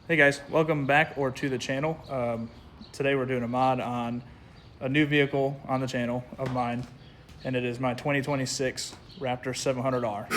Hey guys, welcome back or to the channel. Today we're doing a mod on a new vehicle on the channel of mine, and it is my 2026 Raptor 700R.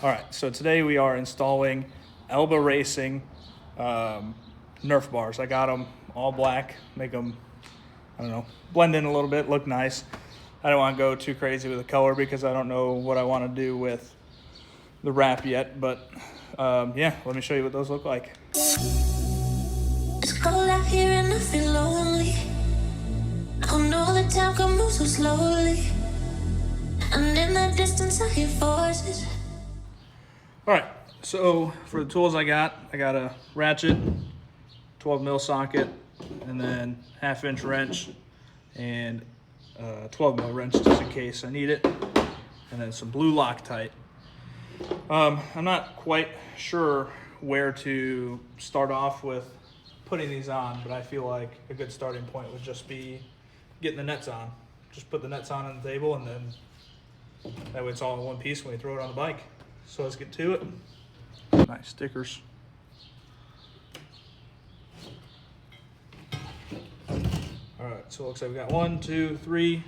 All right, so today we are installing Alba Racing Nerf bars. I got them all black, make them, I don't know, blend in a little bit, look nice. I don't want to go too crazy with the color because I don't know what I want to do with the wrap yet, but yeah, let me show you what those look like. It's cold out here and I feel lonely. I know the time can move so slowly, and in the distance I hear voices. All right, so for the tools I got a ratchet, 12 mil socket, and then 1/2 inch wrench, and 12 mil wrench just in case I need it, and then some blue Loctite. I'm not quite sure where to start off with putting these on, but I feel like a good starting point would just be getting the nets on. Just put the nets on the table, and then that way it's all in one piece when we throw it on the bike. So let's get to it. Nice stickers. All right, so it looks like we got 1, 2, 3,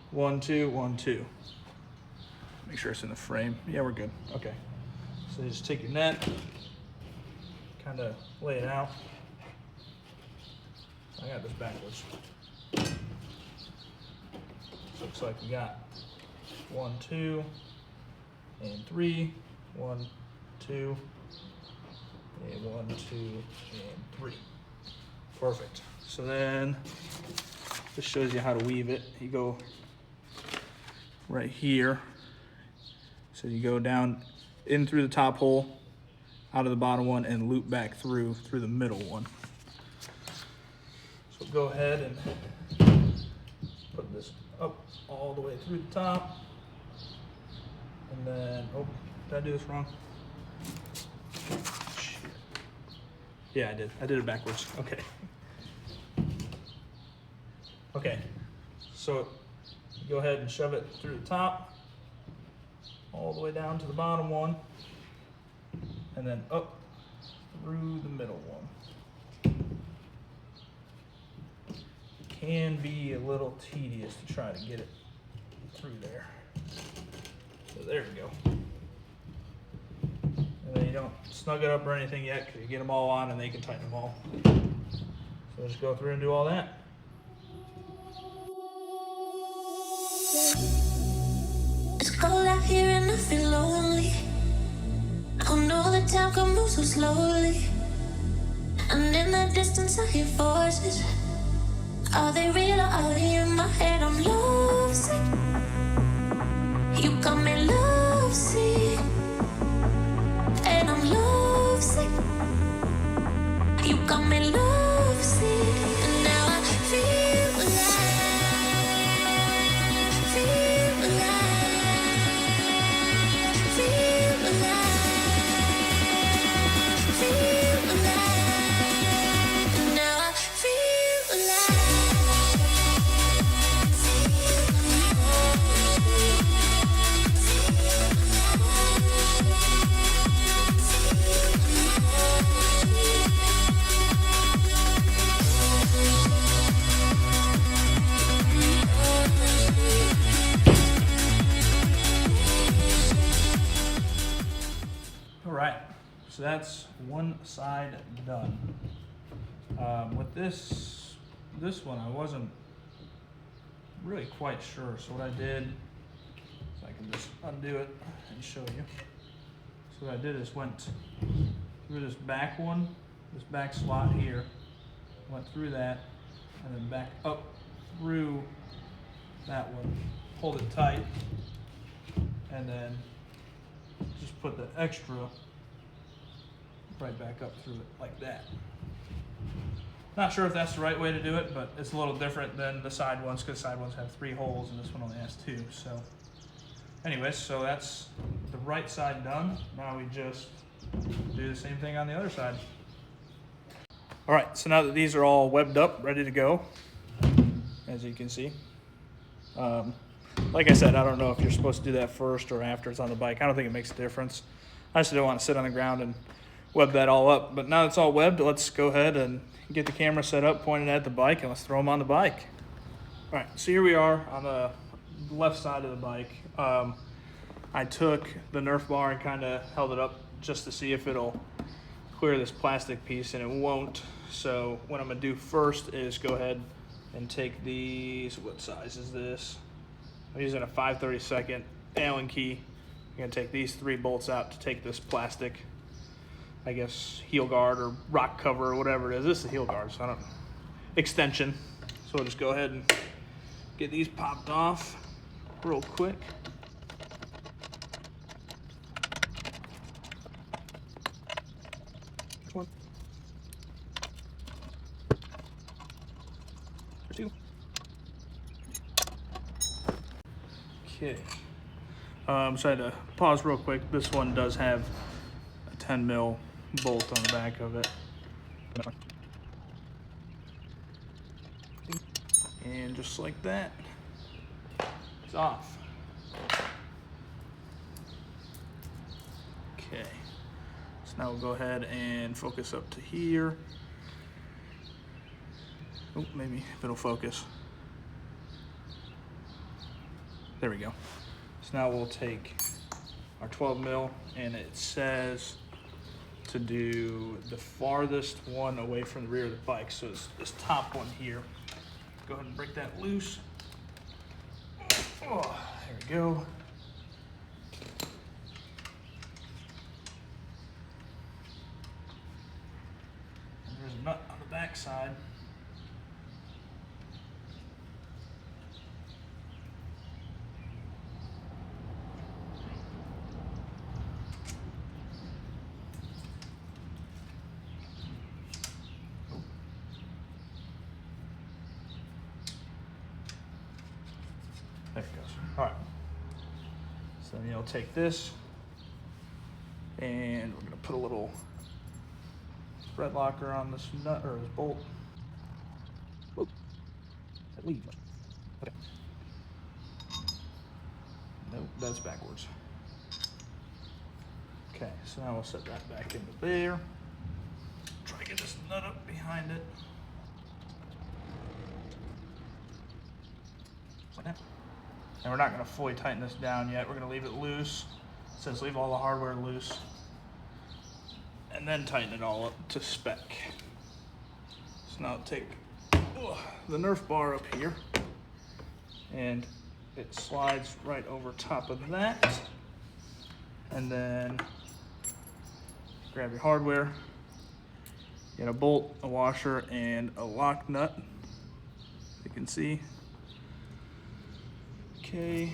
1, 2, 1, 2. Make sure it's in the frame. Yeah, we're good. Okay. So you just take your net, kind of lay it out. I got this backwards. So looks like we got 1, 2, and 3, 1, 2, and 1, 2, and 3. Perfect. So then this shows you how to weave it. You go right here. So you go down in through the top hole, out of the bottom one, and loop back through the middle one. So go ahead and put this up all the way through the top. And then, oh, did I do this wrong? Shit. Yeah, I did. I did it backwards. Okay. Okay. So go ahead and shove it through the top, all the way down to the bottom one, and then up through the middle one. Can be a little tedious to try to get it through there. So there we go. And then you don't snug it up or anything yet because you get them all on and they can tighten them all. So just go through and do all that. It's cold out here and I feel lonely. I know the time can move so slowly, and in the distance I hear voices. Are they real or are they in my head? I'm lovesick. You got me lovesick, and I'm lovesick. You got me lovesick, and now I feel alive, feel alive, feel alive, feel alive, and now I feel alive. So that's one side done. With this one, I wasn't really quite sure. So what I did, so I can just undo it and show you. So what I did is went through this back one, this back slot here, went through that, and then back up through that one, hold it tight, and then just put the extra right back up through it like that. Not sure if that's the right way to do it, but it's a little different than the side ones because side ones have 3 holes and this one only has 2. So anyways, so that's the right side done. Now we just do the same thing on the other side. All right, so now that these are all webbed up, ready to go, as you can see. Like I said, I don't know if you're supposed to do that first or after it's on the bike. I don't think it makes a difference. I just don't want to sit on the ground and web that all up. But now it's all webbed, let's go ahead and get the camera set up, pointed at the bike, and let's throw them on the bike. All right, so here we are on the left side of the bike. I took the Nerf bar and kind of held it up just to see if it'll clear this plastic piece, and it won't. So what I'm gonna do first is go ahead and take these, what size is this? I'm using a 5/32 Allen key. I'm gonna take these 3 bolts out to take this plastic, I guess, heel guard or rock cover or whatever it is. This is a heel guard, so I don't, extension. So we'll just go ahead and get these popped off real quick. One. 2. Okay. So I had to pause real quick. This one does have a 10 mil bolt on the back of it. And just like that, it's off. Okay. So now we'll go ahead and focus up to here. Oh, maybe if it'll focus. There we go. So now we'll take our 12 mil, and it says to do the farthest one away from the rear of the bike. So it's this top one here. Go ahead and break that loose. Oh, there we go. And there's a nut on the back side. There it goes. All right. So then you'll take this, and we're gonna put a little thread locker on this nut or this bolt. Whoa. That leaves. Okay. Nope, that's backwards. Okay, so now we'll set that back into there. Try to get this nut up behind it. Like that. And we're not going to fully tighten this down yet. We're going to leave it loose. It says leave all the hardware loose. And then tighten it all up to spec. So now I'll take the Nerf bar up here. And it slides right over top of that. And then grab your hardware. Get a bolt, a washer, and a lock nut. You can see. Okay,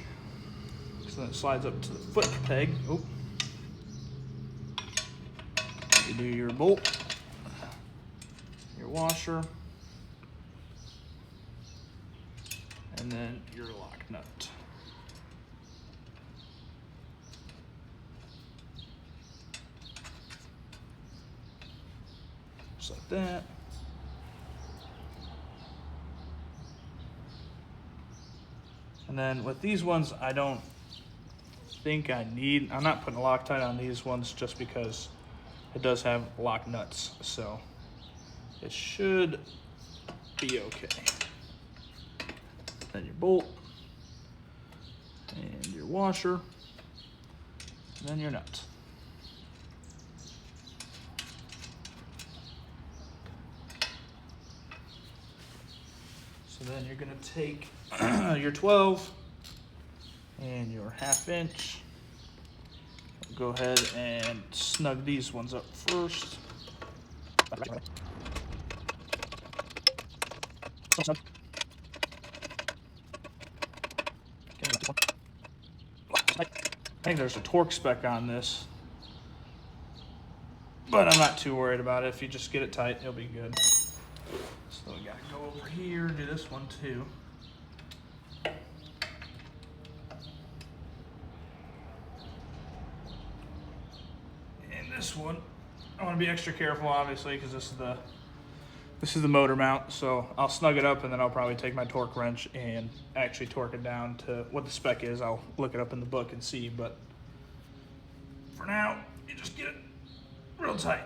so then it slides up to the foot peg. Oh. You do your bolt, your washer, and then your lock nut. Just like that. And then with these ones, I don't think I'm not putting a Loctite on these ones just because it does have lock nuts. So it should be okay. Then your bolt and your washer, and then your nut. So then you're gonna take your 12 and your 1/2 inch. Go ahead and snug these ones up first. I think there's a torque spec on this, but I'm not too worried about it. If you just get it tight, it'll be good. So we gotta go over here, do this one too. this one, I want to be extra careful, obviously, because this is the motor mount. So I'll snug it up, and then I'll probably take my torque wrench and actually torque it down to what the spec is. I'll look it up in the book and see, but for now, you just get it real tight.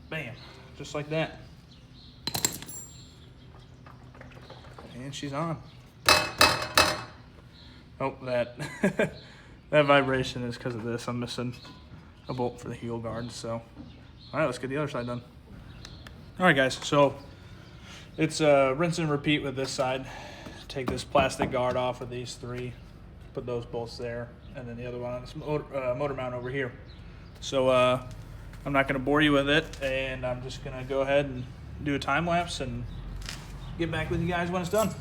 Bam, just like that. And she's on. Oh, that that vibration is because of this. I'm missing a bolt for the heel guard. So, all right, let's get the other side done. All right, guys. So it's rinse and repeat with this side. Take this plastic guard off of these three, put those bolts there, and then the other one on this motor mount over here. So I'm not going to bore you with it, and I'm just going to go ahead and do a time lapse and get back with you guys when it's done.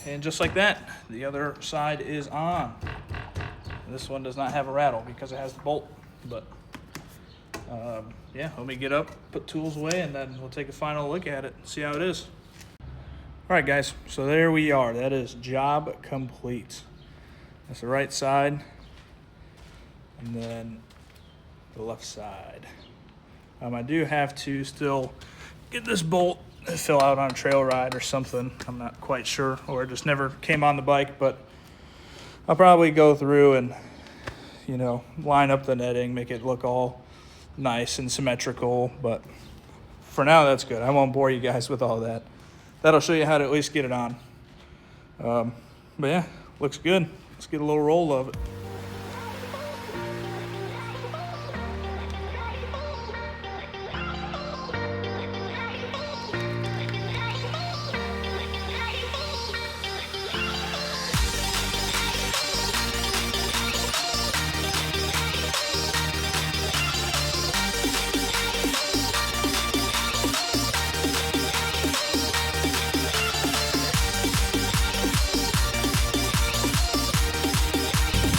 And just like that, the other side is on. This one does not have a rattle because it has the bolt, but yeah, let me get up, put tools away, and then we'll take a final look at it and see how it is. All right, guys, so there we are. That is job complete. That's the right side, and then the left side. I do have to still get this bolt fill out on a trail ride or something. I'm not quite sure, or it just never came on the bike, but I'll probably go through and, you know, line up the netting, make it look all nice and symmetrical. But for now, that's good. I won't bore you guys with all that. That'll show you how to at least get it on. But yeah, looks good. Let's get a little roll of it.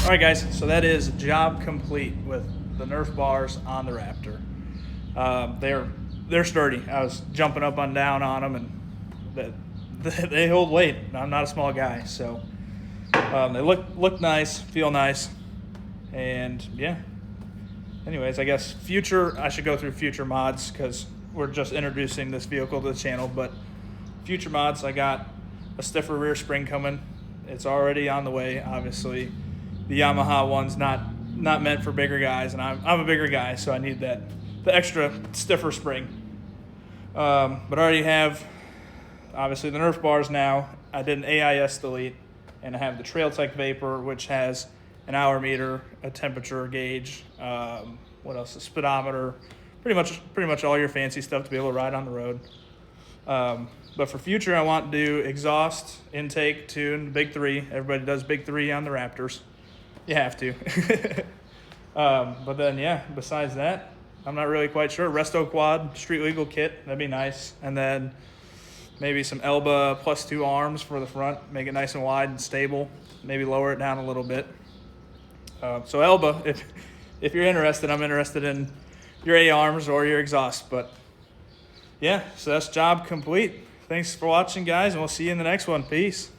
All right, guys, so that is job complete with the Nerf bars on the Raptor. They're sturdy. I was jumping up and down on them, and they hold weight. I'm not a small guy, so they look nice, feel nice, and yeah. Anyways, I guess I should go through future mods because we're just introducing this vehicle to the channel. But future mods, I got a stiffer rear spring coming. It's already on the way, obviously. The Yamaha one's not meant for bigger guys, and I'm a bigger guy, so I need the extra stiffer spring. But I already have, obviously, the Nerf bars now. I did an AIS delete, and I have the Trail Tech Vapor, which has an hour meter, a temperature gauge, what else? A speedometer, pretty much all your fancy stuff to be able to ride on the road. But for future, I want to do exhaust, intake, tune, big three. Everybody does big three on the Raptors. You have to. But then, yeah, besides that, I'm not really quite sure. Resto quad, street legal kit, that'd be nice. And then maybe some Alba +2 arms for the front, make it nice and wide and stable. Maybe lower it down a little bit. So Alba, if you're interested, I'm interested in your A-arms or your exhaust. But yeah, so that's job complete. Thanks for watching, guys, and we'll see you in the next one. Peace.